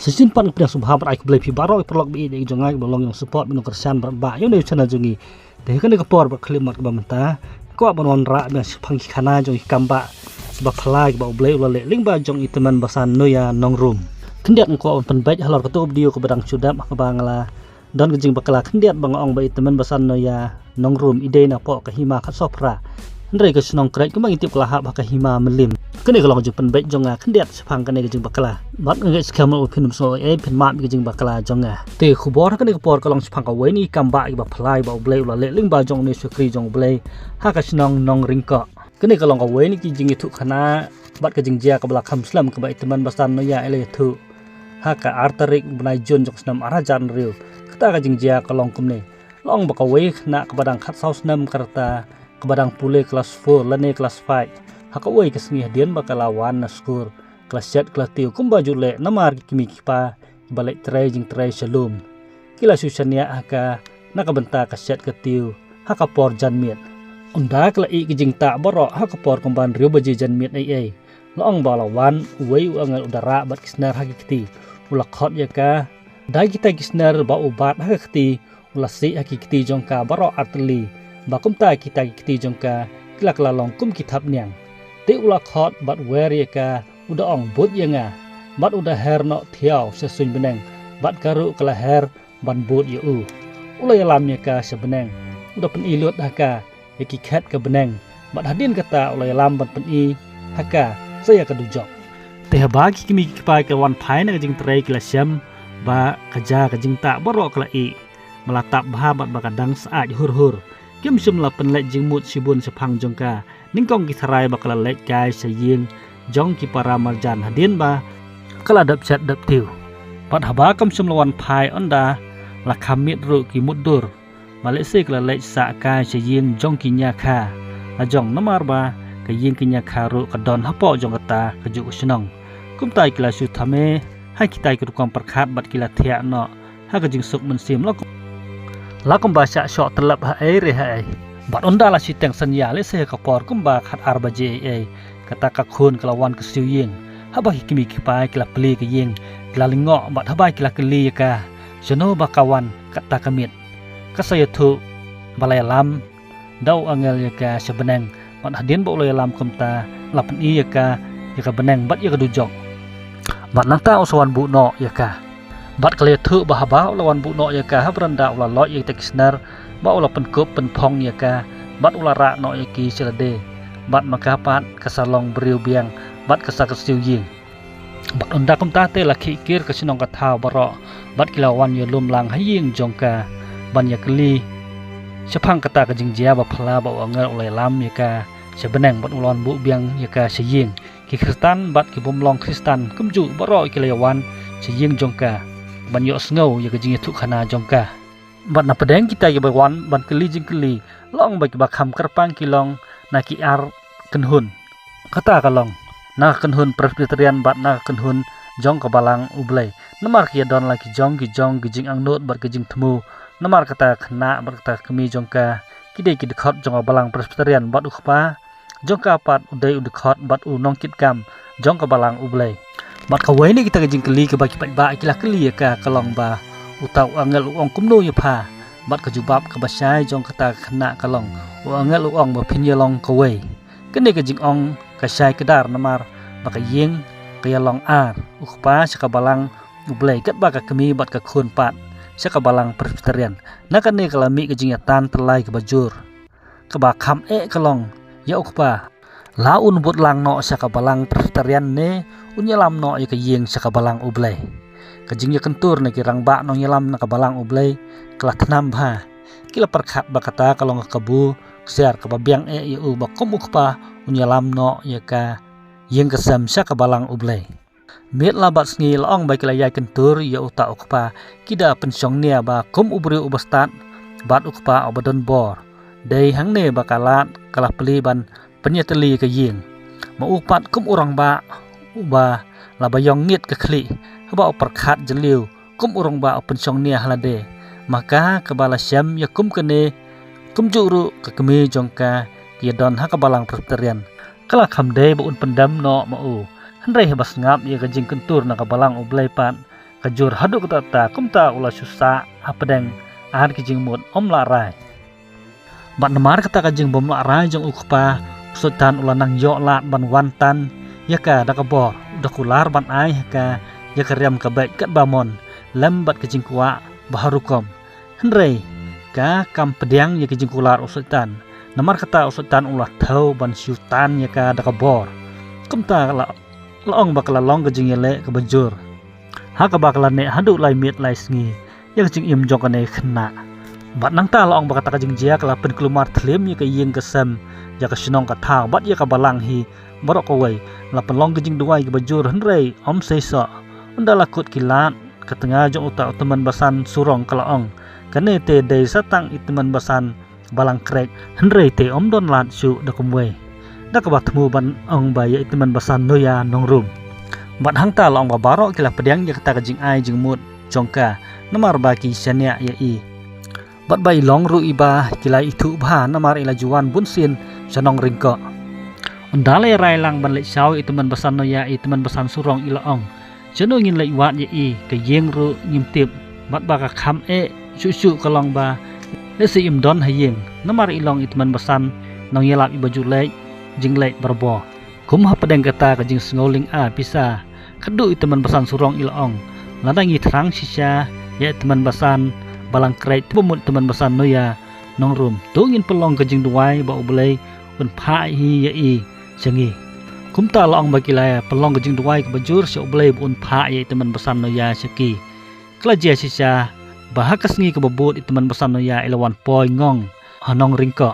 sesimpan pedang subhabat ai keblai pi baro perlok bi de jongai bolong yang support minu kersan ba yo ne chana jungi de kan ke por ba klimat ba menta ko bonon ra ba phang khana jong kamba ba phlai ba blai ula le ling ba jong iteman basan noya nong room kendiat ko pen baik halor ketu video ke bedang sudap ka bangla don gejing bakala kendiat bang ong ba iteman basan noya nong room ide na po ka hima khat sopra ndre ke snong krek ko bang itip kala ba ka hima melim kene kalau jeng penbaik jonga kendiat sepang kene jeng bakala bat nge skam o pinum so pen map jeng bakala jonga te khubor kene por kalong sepang ka weni kamba ba phlai ba blai ula le ling ba jong ne sukri jong blai ha ka snong nong ringko kene kalong ka weni ki jeng itu khana bat ka jeng jia ka bala kham slam ka ba iteman basan no ya ele thu ha ka artarik bunai jon jong snam arajan riu kata ka jeng jia kalong kumne long ba ka we na ka badang khat saus nam karta ka badang pule kelas 4 lane kelas 5 hakawai kesengih dian bakalawan naskur kelas set kelas tiu kumba jule namar kimi kipa balik tray jing tray shalom kila susania haka nakabenta kaset ketiu haka por janmiet unda kala i kijing tak borok haka por kumban riu baji janmiet ai loong balawan uwei uangal udara bat kisnar haki kiti ula khot yaka dai kita kisnar ba ubat haka kiti ula si haki kiti jongka borok arteli bakumta kita kiti jongka kila kala long kum kitab niang te ula khot bat weriaka udah ong bot yanga bat udah her no thiau sesuin beneng bat karu kala her ban bot yu ula yalam ka sebeneng udah pen ilut haka yaki khat ke beneng bat hadin kata ula yalam ban pen i haka saya kedujok teh bagi kimi kipai ke wan pai na jing trai kila syam ba kaja ka jing tak borok kala i melatap bah bat bakadang saat hur kim sum la pen lek jing mut sibun sepang jongka ningkong kisarai bakal lek kai saying jong ki para marjan hadin ba kala dap chat dap tiu pat haba kam sum lawan pai onda la khamit ru ki mudur malese kala lek sa kai saying jong ki nya kha la jong namar ba ka yin ki nya kha ru ka don hapo jong kata ka ju snong kum tai kila su thame hai kitai ku kom perkhat bat kila thia no ha ka jing suk men sim la kom ba sha shot telap ha ai re ha ai bat onda la siteng sanya le se ka por kumba khat arba je kata ka khun kelawan ke siuying haba kimi kipai kila pli ke ying kila lingo bat haba kila keli ka jono bakawan kata kamit ka saya thu balai lam dau angel ya ka sebeneng bat hadin bo le lam kumta lapen i ya ka beneng bat ya ka dujok bat nanta uswan bu no ya ka bat kale thu bahaba lawan bu no ya ka habranda ula lo ya tekisnar ba ula penkup penpong ya ka bat ula ra no ya ki selade bat makapat kasalong beriu biang bat kasa kesiu ying bat unda kum ta te la khikir kasinong ka thau baro bat kilawan ya lum lang haying jongka ban ya keli sepang kata ka jingjia ba phala ba angal ulai lam ya ka sebeneng bat ulon bu biang ya ka seying ki kristan bat ki bomlong kristan kumju baro kilawan seying jongka ban yo sngo ya ka jing thu khana jongka bat na pedeng kita ya bawan ban keli jing keli long ba ki ba kham kerpang kilong na ki ar kenhun kata kalong na kenhun presbyterian bat na kenhun jong ka balang ublai namar ki don la ki jong gijing angnot bat gijing thmu namar kata khna bat kata kemi jong ka kidei ki dekhot jong ka balang presbyterian bat ukhpa jong ka pat udai udekhot bat u nong kit kam jong ka balang ublai bat ka waini kita gijing keli ke baki pat ba kila keli ka kalong ba utau angel uong kumno ya pha bat ka jubab ka basai jong kata khna kalong u angel uong ba phinyalong ka wei kene ka jing ong ka sai kedar namar baka ying ka yalong ar ukhpa sa ka balang ublai kat ba ka kemi bat ka khun pat sa ka balang presbyterian na kane kalami ka jing atan terlai ka bajur ka ba kham kalong ya ukhpa laun but lang no sa ka balang presbyterian ne unyalam no ya ka ying sa ka balang ublai kajing ya kentur na kirang ba nong yalam na kabalang ublay kala tanam ba kila perkhat ba kata kalong kabu ksiar kababiang ya u ba komuk pa unyalam no ya ka yeng kesam sa kabalang ublay mit labat sngi laong ba kila yai kentur ya uta ukpa kida pensyong nia ba kom ubri ubastat bat ukpa obadon bor dei hang ne ba kalat kala peli ban penyeteli ka yeng maupat kom urang ba uba labayong ngit ke kli ba perkhat jeliu kum urang ba open song nia halade maka kabala syam ya kum kene kum juru ke kemi jongka kia don ha kabalang presbyterian kala khamde ba un pendam no mau hanrei bas ngap ya kajing kentur na kabalang ublai pat kajur haduk kata kumta ulah susah apedeng ahad kijing mut la rai bat namar kata kajing bom la rai jong ukpa sultan ulah nang yo lat ban wantan yaka dakabor dakular ban ai ka yaka riam ka baik kat bamon lembat kajing kuwa baharukom henrei ka kam pedang ya kajing kular sultan namar kata sultan ulah thau ban sultan yaka dakabor kumta la laong bakal long kajing yele ka bajur ha ka bakal ne haduk lai mit lai sngi ya kajing im jong kane khna bat nang ta laong bakata kajing jia kala pen kelumar thlem ya ka yeng kesem ya ka sinong ka thang bat ya ka balang hi barok ko wei la pelong kajing duai ka bajur henrei seisa undala kut kilat ka tengah jong uta teman basan surong kalaong kane te dei satang iteman basan balang krek henrei te don lat su dakumwe dak ba thmu ban ong ba ya iteman basan noya nongrum bat hangta long ba barok kila pedang ya kata kajing ai jing mut jongka namar ba ki sania ya i bat bai long ru iba kila itu ba namar ila juan bunsin sanong ringko undale rai lang ban le saw iteman basan noya iteman basan surong ila ong jeno ngin le wat ya i ka yeng ru ngimtip bat ba ka kham su kalong ba le si im don hayeng namar ilong iteman basan nong yelap iba julek jinglek berbo kum ha pedang kata kajing sengoling pisa kedu teman basan surong ilong ladangi terang sisa ya teman basan balang krek pemut teman basan noya nongrum tungin pelong kajing duai ba ubelai un pha hi ya i sengi kum ta long bakilaya pelong kajing duai ke bajur si ubelai un pha ya teman basan noya seki klaja sisa bahakas ngi ke bebut teman basan noya ilawan poi ngong hanong ringko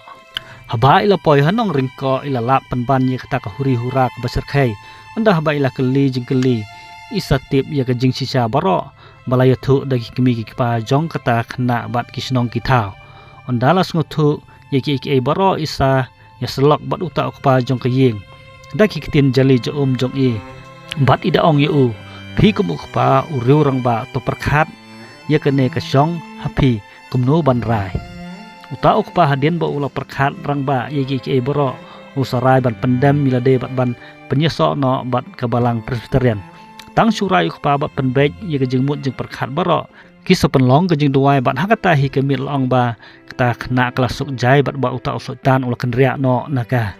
haba ila poi hanong ringko ila lap penban ye kata ka huri hura ka basar khai anda haba ila keli jing keli isa tip ya ka jing sisa baro balaya thu dagi kemi ki pa jong kata khna bat kisnong ki thau anda las ngothu ye ki baro isa ya selok bat uta ka pa jong ka yeng daki kitin jali jom jong e bat ida ong yu phi kum pa uriu rang ba to perkhat ya kene ka song hapi kumno ban rai uta ukpa hadien ba ula perkhat rang ba yegi ke boro usarai ban pendam milade bat ban penyeso no bat kabalang presbyterian tang surai ukpa bat penbek ye ke jengmut jeng perkhat boro kisa penlong ke jeng duai bat hakata hi ke mit long ba kata kena kelasuk jai bat ba uta sultan ula kenria no naka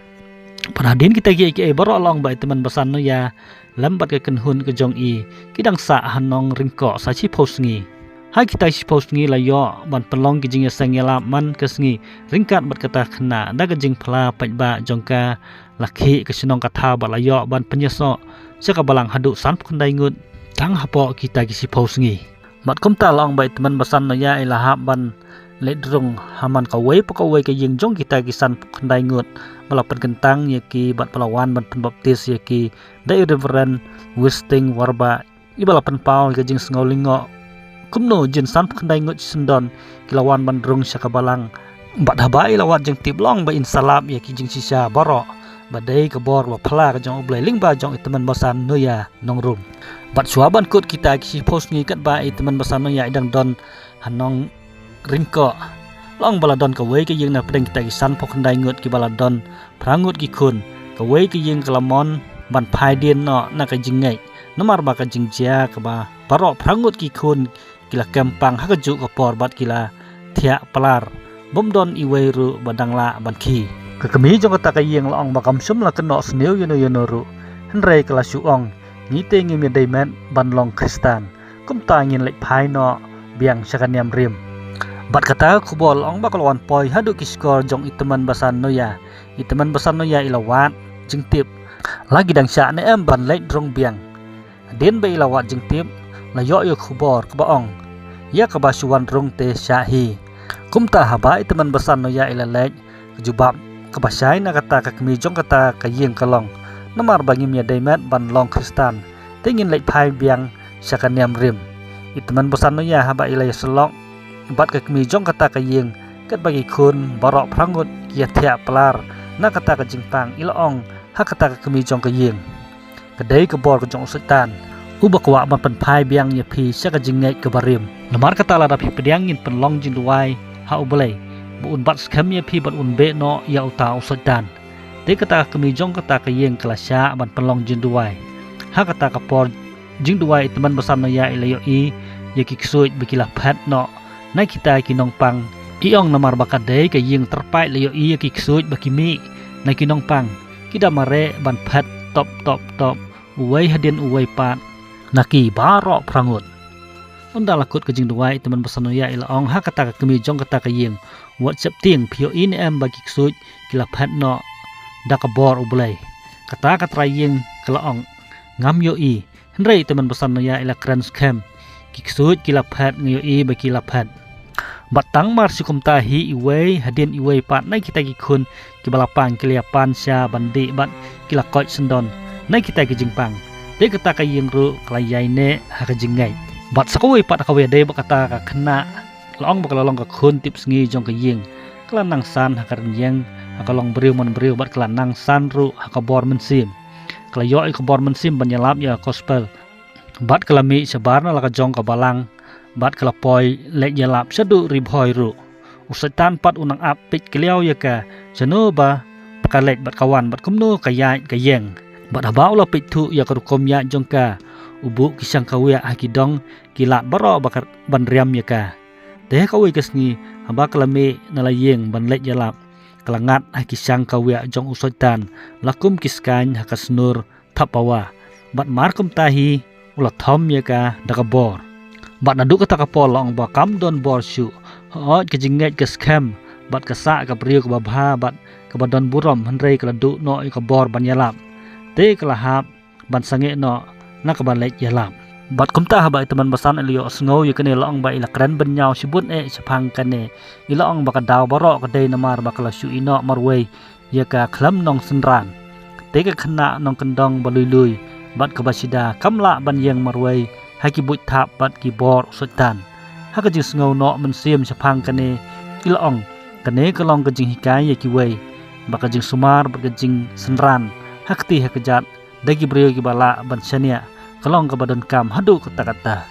panadin kita ke boro long ba teman basan no ya lambat ke kenhun ke jong i kidang sa hanong ringko sa chi posngi hai kita suppose ngi la yo ban pelong kijing ya sangela man kesngi ringkat bat kata khna da gajing phla pajba jongka lakhi kesinong katha ba la yo ban penyeso saka balang hadu san khundai ngut tang hapo kita ki suppose ngi mat komta long bai teman basan no ya ila ha ban ledrung haman ka wei pa ka wei ke yeng jong kita ki san khundai ngut bala pen kentang ya ki bat pelawan ban penbaptis ya ki dai reverend wisting warba ibala pen paul gajing sengolingo kumno jin san khandai ngut sendon kilawan bandrung sakabalang bat habai lawat jeng tiblong ba insalap ya ki jing sisa baro badai kebor ba phla ka jong oblai ling ba jong iteman basan noya nongrum bat suaban kut kita ki post ngi kat ba iteman basan noya idang don hanong ringko long bala don ka wei ka yeng na pedeng kita ki san phok khandai ngut ki bala don prangut ki khun ka wei ka yeng kalamon ban phai dien no na ka jing ngai namar ba ka jing jia ka ba baro prangut ki khun kila kempang hakaju kapor bat kila thia palar bomdon iweru badangla banki kekemi jong kata kayeng laong bakam sum la keno sneu yono ru henrei kala suong ngite ngi mi daimen banlong kristan kum ta ngin lek phai no biang sakaniam rim bat kata kubol ong bakalwan poi hadu kiskor jong iteman basan noya ilawat jengtip lagi dang sya ne em ban lek drong biang den be ilawat jengtip la yo khubor kebaong ya kebasuan rung te syahi kumta haba teman basan noya ilalek kejubab kebasai na kata kakmi jong kata kayeng kalong namar bangi mia daimat ban long kristan tingin lek pai biang sakaniam rim iteman basan noya haba ilay selok bat kakmi jong kata kayeng kat bagi kun barok prangut kia tia pelar na kata kejingpang ilaong ha kata kakmi jong kayeng kedai kebor kejong sultan ubakwa ban penpai biang ya pi saka jingai ke barim lemar kata la dapi pediangin penlong jing duai ha ubelai buun bat skam ya pi bat un be no ya uta usultan te kata kemi jong kata ke yeng kelasya ban penlong jing duai ha kata kapor jing duai teman bersama ya ilayo I ya kiksuit bekilah pet no nai kita kinong pang iong namar bakadai ke ying terpai layo I ya kiksuit bakimi nai kinong pang kita mare ban pet top uwai hadian uwai pat naki barok prangut unda lakut ke jing duai teman bersama ya ilaong ha kata kami jong kata ke ying WhatsApp ting pio in em bagi kiksuit kila pet no dakabor ublay kata ying kelaong ngam yo I Henry teman besan ya ila kran scam kiksut kila phat ngayo I ba kila phat batang mar sikum tahi iway hadin iway pat nai kita kikun kibalapang kiliapan sya bandi bat kila koi sendon nai kita ki jingpang de kata ka ying ru klayai ne ha ka jingai bat sakoi pat ka we de ba kata ka khna long ba kalong ka khun tips ngi jong ka ying kala nang san ha karan yang ha kalong briu mon briu bat kala nang san ru ha ka bor men sim kala yo I kabor mensim banyalap ya gospel bat kala mi sebarna laka jong ka balang bat kala poi lek yalap sadu ribhoi ru usaitan pat unang apik keliau ya ka jano ba pakalek bat kawan bat kumno kayai kayeng bat habau la pitu ya karukom ya jong ka ubu kisang kawya hakidong kilat baro bakar banriam ya ka teh kawi kesni haba kala mi nalayeng ban lek yalap kelangat kisang kawya jong usaitan lakum kiskan hakasnur tapawa bat markum tahi ula thom ya ka dakabor bat nadu kata kapol long ba kam don bor shu hot ke jinget ke scam bat kasa ka priu ka babha bat ka badon burom henrei ka du no ka bor banyalap te kelahap ban sange no na ka balek yalap bat kumta haba teman basan elio sngo ya kene long ba ila kran benyau sibut sepang kane ilong ba ka daw baro ka dei namar ba kala shu ino marwei ya ka khlam nong senran te ka khna nong kendong balului bat ka basida kamla ban yang marwei haki buit thap bat ki bor sultan ha ka jing sngo no men sim sepang kane ilong kane ka long ka jing hikai ya ki wei ba ka jing sumar ba ka jing senran hakti ha ka jat dagi brio ki bala ban sania kalong ka badan kam hadu kata-kata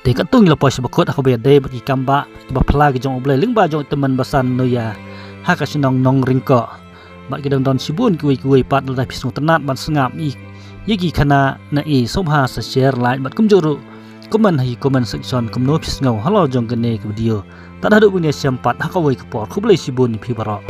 te katung la pos bakot ako be de bagi kamba ba phla ki jong oblai lingba jong teman basan no ya ha ka sinong nong ringko ba ki dong don sibun kuwi pat la pisung tenat ban sengap I yegi khana na I somha sa share like bat kumjuru comment section kumno pisngau halo jong kene ke video tak hadu punya sempat ha ka wei ka por khublai sibun pi baro